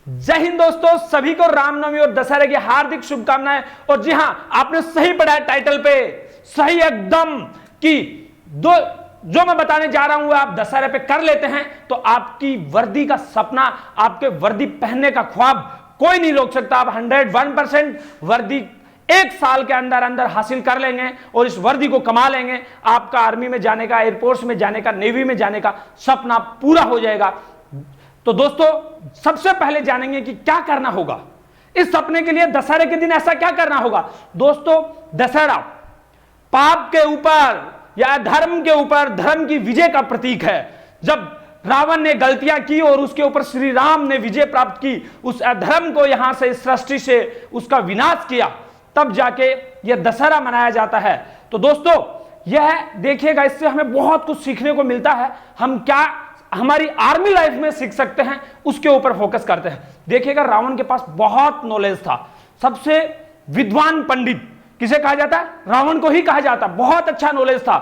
जय हिंद दोस्तों, सभी को रामनवमी और दशहरे की हार्दिक शुभकामनाएं। और जी हां, आपने सही पढ़ा है टाइटल पे, सही एकदम कि जो मैं बताने जा रहा हूं आप दशहरे पे कर लेते हैं तो आपकी वर्दी का सपना, आपके वर्दी पहनने का ख्वाब कोई नहीं रोक सकता। आप 101% वर्दी एक साल के अंदर अंदर हासिल कर लेंगे और इस वर्दी को कमा लेंगे। आपका आर्मी में जाने का, एयरफोर्स में जाने का, नेवी में जाने का सपना पूरा हो जाएगा। तो दोस्तों, सबसे पहले जानेंगे कि क्या करना होगा इस सपने के लिए। दशहरे के दिन ऐसा क्या करना होगा दोस्तों? दशहरा पाप के ऊपर या धर्म के ऊपर धर्म की विजय का प्रतीक है। जब रावण ने गलतियां की और उसके ऊपर श्री राम ने विजय प्राप्त की, उस अधर्म को यहां से इस सृष्टि से उसका विनाश किया, तब जाके यह दशहरा मनाया जाता है। तो दोस्तों, यह देखिएगा, इससे हमें बहुत कुछ सीखने को मिलता है। हम क्या हमारी आर्मी लाइफ में सीख सकते हैं उसके ऊपर फोकस करते हैं। देखिएगा, रावण के पास बहुत नॉलेज था। सबसे विद्वान पंडित किसे कहा जाता है? रावण को ही कहा जाता। बहुत अच्छा नॉलेज था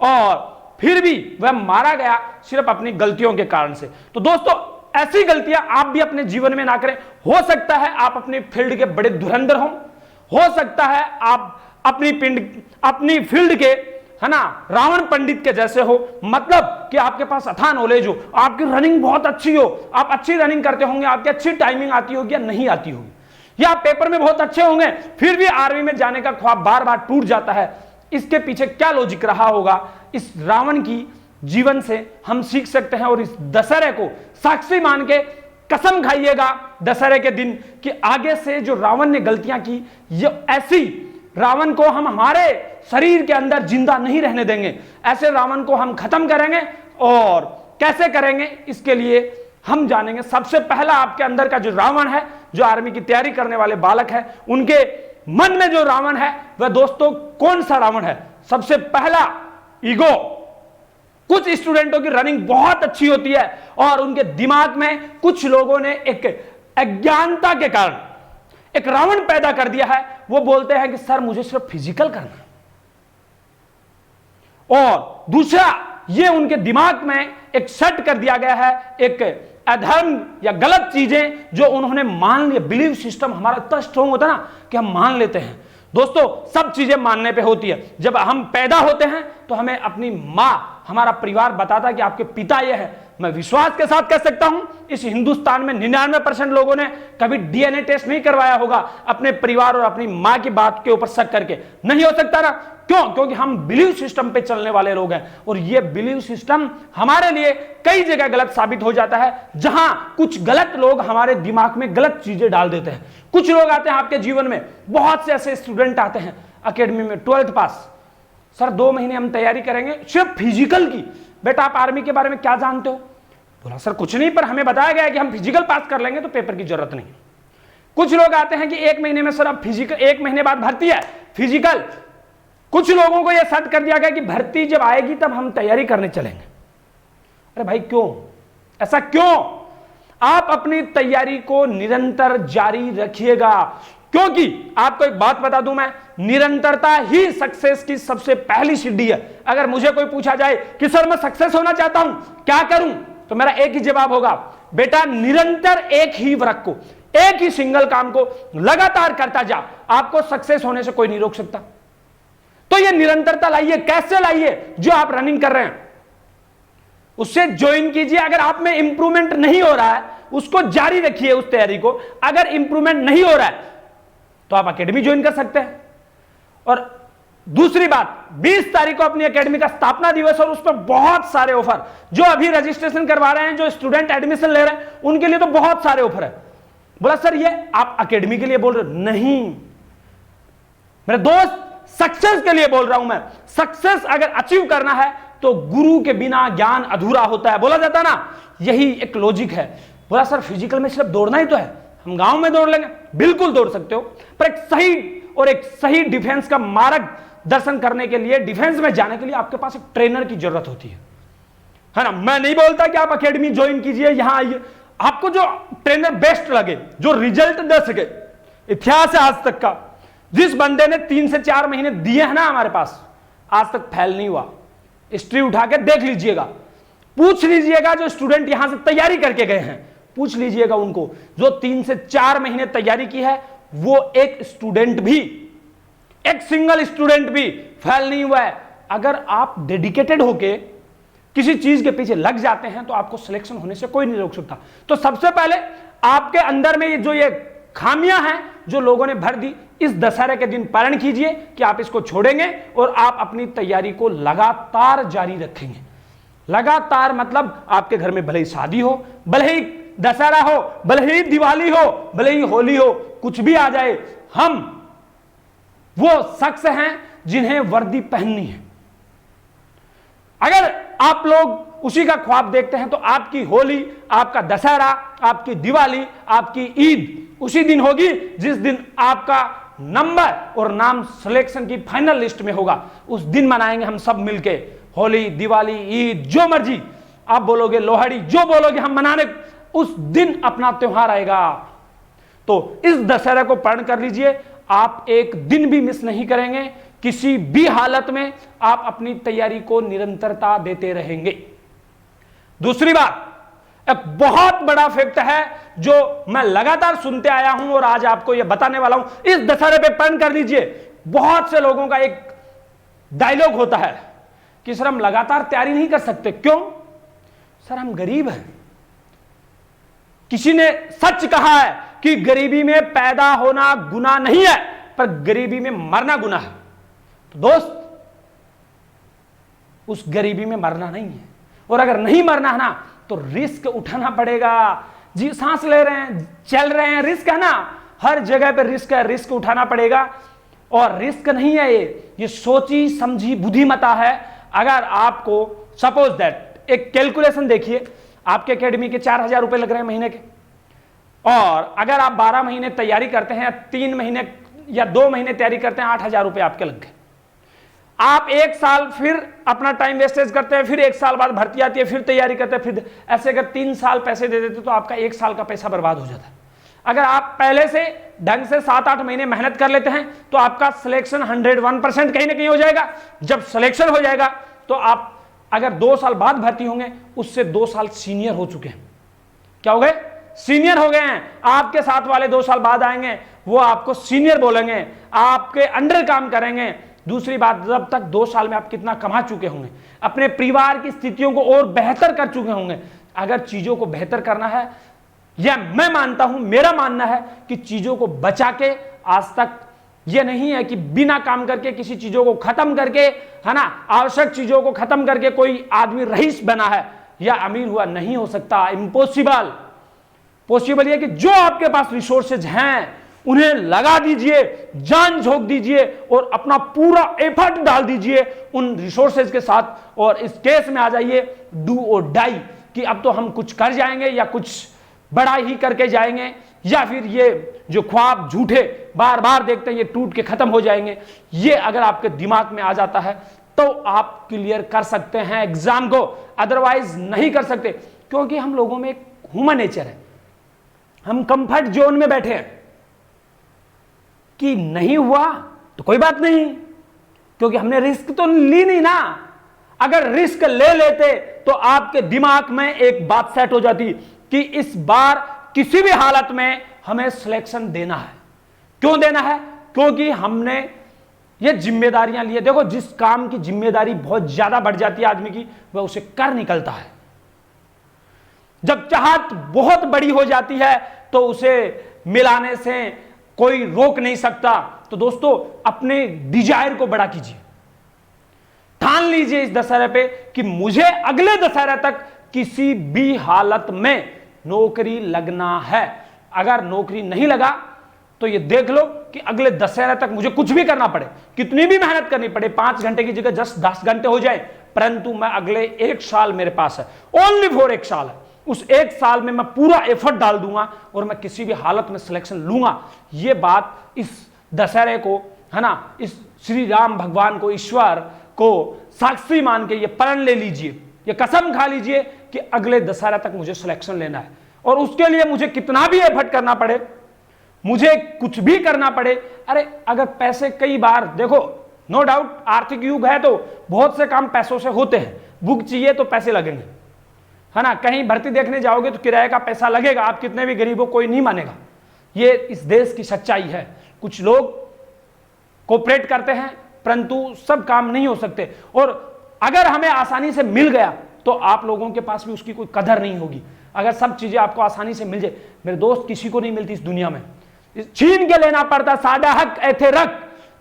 और फिर भी वह मारा गया सिर्फ अपनी गलतियों के कारण से। तो दोस्तों, ऐसी गलतियां आप भी अपने जीवन में ना करें। हो सकता है आप अपनी फील्ड के बड़े धुरंधर हो सकता है आप अपनी फील्ड के, है ना, रावण पंडित के जैसे हो, मतलब कि आपके पास अथाह नॉलेज हो, आपकी रनिंग बहुत अच्छी हो, आप अच्छी रनिंग करते होंगे, आपकी अच्छी टाइमिंग आती होगी या नहीं आती होगी, या आप पेपर में बहुत अच्छे होंगे, फिर भी आर्मी में जाने का ख्वाब बार बार टूट जाता है। इसके पीछे क्या लॉजिक रहा होगा, इस रावण की जीवन से हम सीख सकते हैं। और इस दशहरे को साक्षी मान के कसम खाइएगा दशहरे के दिन कि आगे से जो रावण ने गलतियां की, ये ऐसी रावण को हम हमारे शरीर के अंदर जिंदा नहीं रहने देंगे। ऐसे रावण को हम खत्म करेंगे। और कैसे करेंगे इसके लिए हम जानेंगे। सबसे पहला आपके अंदर का जो रावण है, जो आर्मी की तैयारी करने वाले बालक है, उनके मन में जो रावण है वह दोस्तों कौन सा रावण है? सबसे पहला, ईगो। कुछ स्टूडेंटों की रनिंग बहुत अच्छी होती है और उनके दिमाग में कुछ लोगों ने एक अज्ञानता के कारण एक रावण पैदा कर दिया है। वो बोलते हैं कि सर मुझे सिर्फ फिजिकल करना है। और दूसरा, ये उनके दिमाग में एक सेट कर दिया गया है, एक अधर्म या गलत चीजें जो उन्होंने मान लिया। बिलीव सिस्टम हमारा इतना स्ट्रॉन्ग होता है ना कि हम मान लेते हैं। दोस्तों, सब चीजें मानने पे होती है। जब हम पैदा होते हैं तो हमें अपनी मां, हमारा परिवार बताता है कि आपके पिता ये है। मैं विश्वास के साथ कह सकता हूं, इस हिंदुस्तान में 99% लोगों ने कभी डीएनए टेस्ट नहीं करवाया होगा अपने परिवार और अपनी मां की बात के ऊपर शक करके। नहीं हो सकता ना? क्यों? क्योंकि हम बिलीव सिस्टम पे चलने वाले लोग हैं और ये बिलीव सिस्टम हमारे लिए कई जगह गलत साबित हो जाता है, जहां कुछ गलत लोग हमारे दिमाग में गलत चीजें डाल देते हैं। कुछ लोग आते हैं आपके जीवन में, बहुत से ऐसे स्टूडेंट आते हैं अकेडमी में, 12th पास, सर 2 महीने हम तैयारी करेंगे सिर्फ फिजिकल की। बेटा आप आर्मी के बारे में क्या जानते हो? बोला सर कुछ नहीं, पर हमें बताया गया है कि हम फिजिकल पास कर लेंगे तो पेपर की जरूरत नहीं। कुछ लोग आते हैं कि 1 महीने में सर अब फिजिकल, 1 महीने बाद भर्ती है, फिजिकल। कुछ लोगों को यह सेट कर दिया गया कि भर्ती जब आएगी तब हम तैयारी करने चलेंगे। अरे भाई क्यों? ऐसा क्यों? आप अपनी तैयारी को निरंतर जारी रखिएगा, क्योंकि आपको एक बात बता दूं मैं, निरंतरता ही सक्सेस की सबसे पहली सीढ़ी है। अगर मुझे कोई पूछा जाए कि सर मैं सक्सेस होना चाहता हूं, क्या करूं, तो मेरा एक ही जवाब होगा, बेटा निरंतर एक ही वर्क को, एक ही सिंगल काम को लगातार करता जा। आपको सक्सेस होने से कोई नहीं रोक सकता। तो ये निरंतरता लाइए। कैसे लाइए? जो आप रनिंग कर रहे हैं उससे ज्वाइन कीजिए। अगर आप में इंप्रूवमेंट नहीं हो रहा है उसको जारी रखिए, उस तैयारी को। अगर इंप्रूवमेंट नहीं हो रहा है तो आप एकेडमी ज्वाइन कर सकते हैं। और दूसरी बात, 20 तारीख को अपनी एकेडमी का स्थापना दिवस और उस पर बहुत सारे ऑफर, जो अभी रजिस्ट्रेशन करवा रहे हैं, जो स्टूडेंट एडमिशन ले रहे हैं, उनके लिए तो बहुत सारे ऑफर है। बोला सर ये आप एकेडमी के लिए बोल रहे हो? नहीं मेरे दोस्त, सक्सेस के लिए बोल रहा हूं मैं। सक्सेस अगर अचीव करना है तो गुरु के बिना ज्ञान अधूरा होता है, बोला जाता है ना। यही एक लॉजिक है। बोला सर फिजिकल में सिर्फ दौड़ना ही तो है, हम गांव में दौड़ लेंगे। बिल्कुल दौड़ सकते हो, पर एक सही डिफेंस का मार्ग दर्शन करने के लिए, डिफेंस में जाने के लिए आपके पास एक ट्रेनर की जरूरत होती है ना। मैं नहीं बोलता कि आप एकेडमी ज्वाइन कीजिए, यहां आइए। आपको जो ट्रेनर बेस्ट लगे, जो रिजल्ट दे सके, इतिहास है आज तक का, जिस बंदे ने 3 से 4 महीने दिए हैं ना हमारे पास, आज तक फेल नहीं हुआ। हिस्ट्री उठा के देख लीजिएगा, पूछ लीजिएगा जो स्टूडेंट यहां से तैयारी करके गए हैं, पूछ लीजिएगा उनको, जो 3 से 4 महीने तैयारी की है, वो एक स्टूडेंट भी, एक सिंगल स्टूडेंट भी फेल नहीं हुआ है। अगर आप डेडिकेटेड होके किसी चीज के पीछे लग जाते हैं तो आपको सिलेक्शन होने से कोई नहीं रोक सकता। तो सबसे पहले आपके अंदर में ये खामियां हैं जो लोगों ने भर दी, इस दशहरे के दिन पारण कीजिए कि आप इसको छोड़ेंगे और आप अपनी तैयारी को लगातार जारी रखेंगे। लगातार मतलब आपके घर में भले ही शादी हो, भले ही दशहरा हो, भले ही दिवाली हो, भले ही होली हो, कुछ भी आ जाए, हम वो शख्स हैं जिन्हें वर्दी पहननी है। अगर आप लोग उसी का ख्वाब देखते हैं तो आपकी होली, आपका दशहरा, आपकी दिवाली, आपकी ईद उसी दिन होगी जिस दिन आपका नंबर और नाम सिलेक्शन की फाइनल लिस्ट में होगा। उस दिन मनाएंगे हम सब मिलके, होली, दिवाली, ईद, जो मर्जी आप बोलोगे, लोहड़ी, जो बोलोगे हम मनाने, उस दिन अपना त्योहार आएगा। तो इस दशहरे को पारण कर लीजिए, आप एक दिन भी मिस नहीं करेंगे, किसी भी हालत में आप अपनी तैयारी को निरंतरता देते रहेंगे। दूसरी बात, एक बहुत बड़ा फैक्ट है जो मैं लगातार सुनते आया हूं और आज आपको यह बताने वाला हूं, इस दशहरे पे पारण कर लीजिए। बहुत से लोगों का एक डायलॉग होता है कि सर हम लगातार तैयारी नहीं कर सकते, क्यों? सर हम गरीब हैं। किसी ने सच कहा है कि गरीबी में पैदा होना गुनाह नहीं है, पर गरीबी में मरना गुनाह है। तो दोस्त, उस गरीबी में मरना नहीं है, और अगर नहीं मरना है ना तो रिस्क उठाना पड़ेगा। जी, सांस ले रहे हैं, चल रहे हैं, रिस्क है ना, हर जगह पे रिस्क है, रिस्क उठाना पड़ेगा। और रिस्क नहीं है ये सोची समझी बुद्धिमता है। अगर आपको सपोज दैट एक कैलकुलेशन देखिए, आपके एकेडमी के 4,000 रुपए लग रहे हैं महीने के, और अगर आप 12 महीने तैयारी करते हैं, 3 महीने या 2 महीने तैयारी करते हैं, 8,000 रुपए आपके लग गए। आप 1 साल फिर अपना टाइम वेस्टेज करते हैं, फिर 1 साल बाद भर्ती आती है, फिर तैयारी करते हैं, फिर ऐसे अगर 3 साल पैसे दे देते तो आपका 1 साल का पैसा बर्बाद हो जाता है। अगर आप पहले से ढंग से 7-8 महीने मेहनत कर लेते हैं तो आपका सिलेक्शन 101% कहीं ना कहीं हो जाएगा। जब सिलेक्शन हो जाएगा तो आप अगर 2 साल बाद भर्ती होंगे, उससे 2 साल सीनियर हो चुके हैं। क्या हो गए? सीनियर हो गए हैं। आपके साथ वाले 2 साल बाद आएंगे, वो आपको सीनियर बोलेंगे, आपके अंडर काम करेंगे। दूसरी बात, जब तक 2 साल में आप कितना कमा चुके होंगे, अपने परिवार की स्थितियों को और बेहतर कर चुके होंगे। अगर चीजों को बेहतर करना है, या मैं मानता हूं, मेरा मानना है कि चीजों को बचा के, आज तक यह नहीं है कि बिना काम करके किसी चीजों को खत्म करके, है ना, आवश्यक चीजों को खत्म करके कोई आदमी रईस बना है या अमीर हुआ, नहीं हो सकता, इम्पॉसिबल। पॉसिबल है कि जो आपके पास रिसोर्सेज हैं उन्हें लगा दीजिए, जान झोंक दीजिए और अपना पूरा एफर्ट डाल दीजिए उन रिसोर्सेज के साथ, और इस केस में आ जाइए डू और डाई, कि अब तो हम कुछ कर जाएंगे या कुछ बड़ा ही करके जाएंगे, या फिर ये जो ख्वाब झूठे बार बार देखते हैं ये टूट के खत्म हो जाएंगे। ये अगर आपके दिमाग में आ जाता है तो आप क्लियर कर सकते हैं एग्जाम को, अदरवाइज नहीं कर सकते। क्योंकि हम लोगों में एक ह्यूमन नेचर है, हम कंफर्ट जोन में बैठे हैं कि नहीं हुआ तो कोई बात नहीं, क्योंकि हमने रिस्क तो ली नहीं ना। अगर रिस्क ले लेते तो आपके दिमाग में एक बात सेट हो जाती कि इस बार किसी भी हालत में हमें सिलेक्शन देना है। क्यों देना है? क्योंकि हमने ये जिम्मेदारियां ली है। देखो, जिस काम की जिम्मेदारी बहुत ज्यादा बढ़ जाती है आदमी की, वह उसे कर निकलता है। जब चाहत बहुत बड़ी हो जाती है तो उसे मिलाने से कोई रोक नहीं सकता। तो दोस्तों, अपने डिजायर को बड़ा कीजिए, ठान लीजिए इस दशहरे पे कि मुझे अगले दशहरे तक किसी भी हालत में नौकरी लगना है। अगर नौकरी नहीं लगा तो ये देख लो कि अगले दशहरे तक मुझे कुछ भी करना पड़े, कितनी भी मेहनत करनी पड़े, 5 घंटे की जगह 10 घंटे हो जाए, परंतु मैं अगले 1 साल मेरे पास है, ओनली फॉर 1 साल है, उस 1 साल में मैं पूरा एफर्ट डाल दूंगा और मैं किसी भी हालत में सिलेक्शन लूंगा। ये बात इस दशहरे को, है ना, इस श्री राम भगवान को, ईश्वर को साक्षी मान के ये प्रण ले लीजिए, ये कसम खा लीजिए कि अगले दशहरा तक मुझे सिलेक्शन लेना है। और उसके लिए मुझे कितना भी एफर्ट करना पड़े, मुझे कुछ भी करना पड़े। अरे अगर पैसे, कई बार देखो, नो डाउट आर्थिक युग है तो बहुत से काम पैसों से होते हैं। बुक चाहिए तो पैसे लगेंगे, है ना, कहीं भर्ती देखने जाओगे तो किराए का पैसा लगेगा, आप कितने भी गरीब हो कोई नहीं मानेगा। ये इस देश की सच्चाई है। कुछ लोग कोऑपरेट करते हैं परंतु सब काम नहीं हो सकते, और अगर हमें आसानी से मिल गया तो आप लोगों के पास भी उसकी कोई कदर नहीं होगी। अगर सब चीजें आपको आसानी से मिल जाए, मेरे दोस्त, किसी को नहीं मिलती इस दुनिया में, छीन के लेना पड़ता, सादा हक ऐथे रख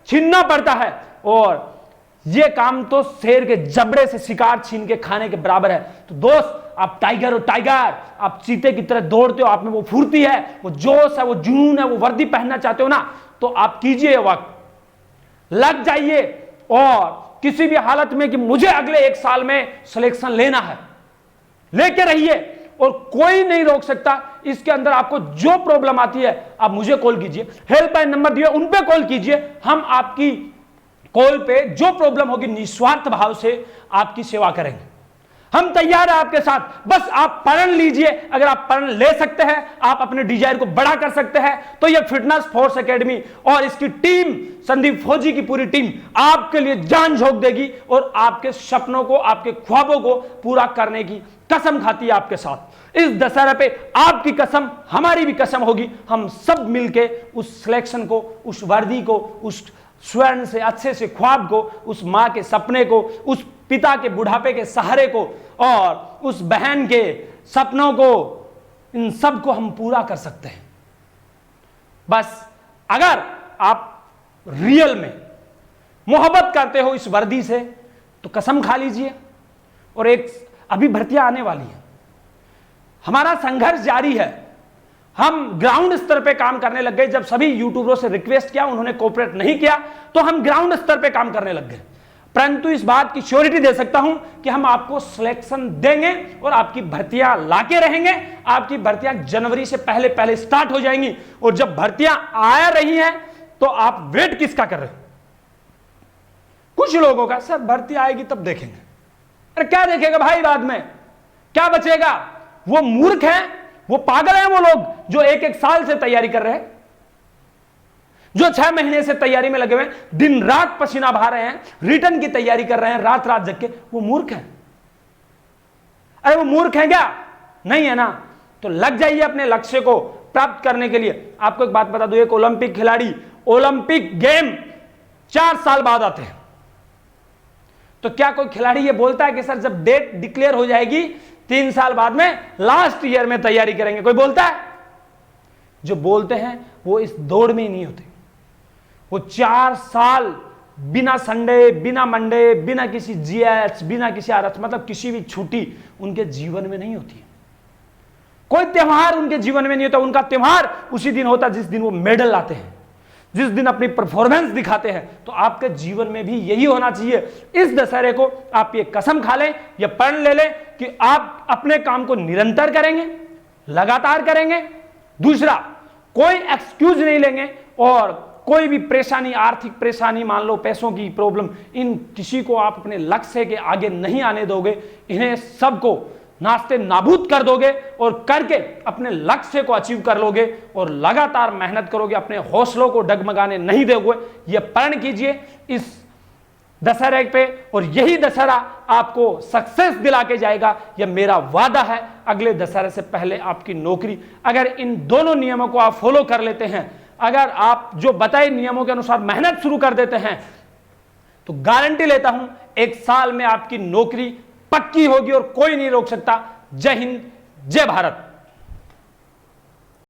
छीनना पड़ता है, और ये काम तो शेर के जबड़े से शिकार छीन के खाने के बराबर है। तो दोस्त, आप टाइगर हो टाइगर, आप चीते की तरह दौड़ते हो, आप में वो फुर्ती है, वो जोश है, वो जुनून है, वो वर्दी पहनना चाहते हो ना, तो आप कीजिए वक्त, लग जाइए, और किसी भी हालत में कि मुझे अगले 1 साल में सिलेक्शन लेना है, लेके रहिए, और कोई नहीं रोक सकता। इसके अंदर आपको जो प्रॉब्लम आती है आप मुझे कॉल कीजिए, हेल्पलाइन नंबर दिए उन पे कॉल कीजिए, हम आपकी कॉल पे जो प्रॉब्लम होगी निस्वार्थ भाव से आपकी सेवा करेंगे। हम तैयार हैं आपके साथ, बस आप प्रण लीजिए। अगर आप प्रण ले सकते हैं, आप अपने डिजायर को बड़ा कर सकते हैं, तो ये फिटनेस फोर्स एकेडमी और इसकी टीम, संदीप फौजी की पूरी टीम आपके लिए जान झोंक देगी, और आपके सपनों को, आपके ख्वाबों को पूरा करने की कसम खाती है आपके साथ। इस दशहरा पे आपकी कसम, हमारी भी कसम होगी, हम सब मिलके उस सिलेक्शन को, उस वर्दी को, उस स्वर्ण से अच्छे से ख्वाब को, उस मां के सपने को, उस पिता के बुढ़ापे के सहारे को, और उस बहन के सपनों को, इन सब को हम पूरा कर सकते हैं। बस अगर आप रियल में मोहब्बत करते हो इस वर्दी से, तो कसम खा लीजिए। और एक अभी भर्तियां आने वाली है, हमारा संघर्ष जारी है। हम ग्राउंड स्तर पे काम करने लग गए। जब सभी यूट्यूबरों से रिक्वेस्ट किया, उन्होंने कोऑपरेट नहीं किया, तो हम ग्राउंड स्तर पे काम करने लग गए। परंतु इस बात की श्योरिटी दे सकता हूं कि हम आपको सिलेक्शन देंगे और आपकी भर्तियां लाके रहेंगे। आपकी भर्तियां जनवरी से पहले पहले स्टार्ट हो जाएंगी, और जब भर्तियां आ रही हैं तो आप वेट किसका कर रहे हो? कुछ लोगों का, सर भर्ती आएगी तब देखेंगे। अरे क्या देखेगा भाई, बाद में क्या बचेगा? वो मूर्ख हैं, वो पागल हैं वो लोग जो 1-1 साल से तैयारी कर रहे हैं, जो 6 महीने से तैयारी में लगे हुए हैं, दिन रात पसीना बहा रहे हैं, रिटर्न की तैयारी कर रहे हैं रात रात जग के। वो मूर्ख है। अरे वो मूर्ख है क्या? नहीं है ना। तो लग जाइए अपने लक्ष्य को प्राप्त करने के लिए। आपको एक बात बता दूं, एक ओलंपिक खिलाड़ी, ओलंपिक गेम 4 साल बाद आते हैं, तो क्या कोई खिलाड़ी ये बोलता है कि सर जब डेट डिक्लेयर हो जाएगी 3 साल बाद में लास्ट ईयर में तैयारी करेंगे? कोई बोलता है? जो बोलते हैं वो इस दौड़ में ही नहीं होते। वो 4 साल बिना संडे, बिना मंडे, बिना किसी जीएच, बिना किसी आरएच, मतलब किसी भी छुट्टी उनके जीवन में नहीं होती है। कोई त्योहार उनके जीवन में नहीं होता। उनका त्योहार उसी दिन होता जिस दिन वो मेडल लाते हैं, जिस दिन अपनी परफॉर्मेंस दिखाते हैं। तो आपके जीवन में भी यही होना चाहिए। इस दशहरे को आप ये कसम खा लें, ये प्रण ले लें कि आप अपने काम को निरंतर करेंगे, लगातार करेंगे। दूसरा, कोई एक्सक्यूज नहीं लेंगे, और कोई भी परेशानी, आर्थिक परेशानी, मान लो पैसों की प्रॉब्लम, इन किसी को आप अपने लक्ष्य के आगे नहीं आने दोगे। इन्हें सबको नाश्ते नाबूद कर दोगे, और करके अपने लक्ष्य को अचीव कर लोगे, और लगातार मेहनत करोगे, अपने हौसलों को डगमगाने नहीं दोगे। यह प्रण कीजिए इस दशहरे पे, और यही दशहरा आपको सक्सेस दिला के जाएगा। यह मेरा वादा है। अगले दशहरे से पहले आपकी नौकरी, अगर इन दोनों नियमों को आप फॉलो कर लेते हैं, अगर आप जो बताए नियमों के अनुसार मेहनत शुरू कर देते हैं, तो गारंटी लेता हूं 1 साल में आपकी नौकरी पक्की होगी, और कोई नहीं रोक सकता। जय हिंद, जय भारत।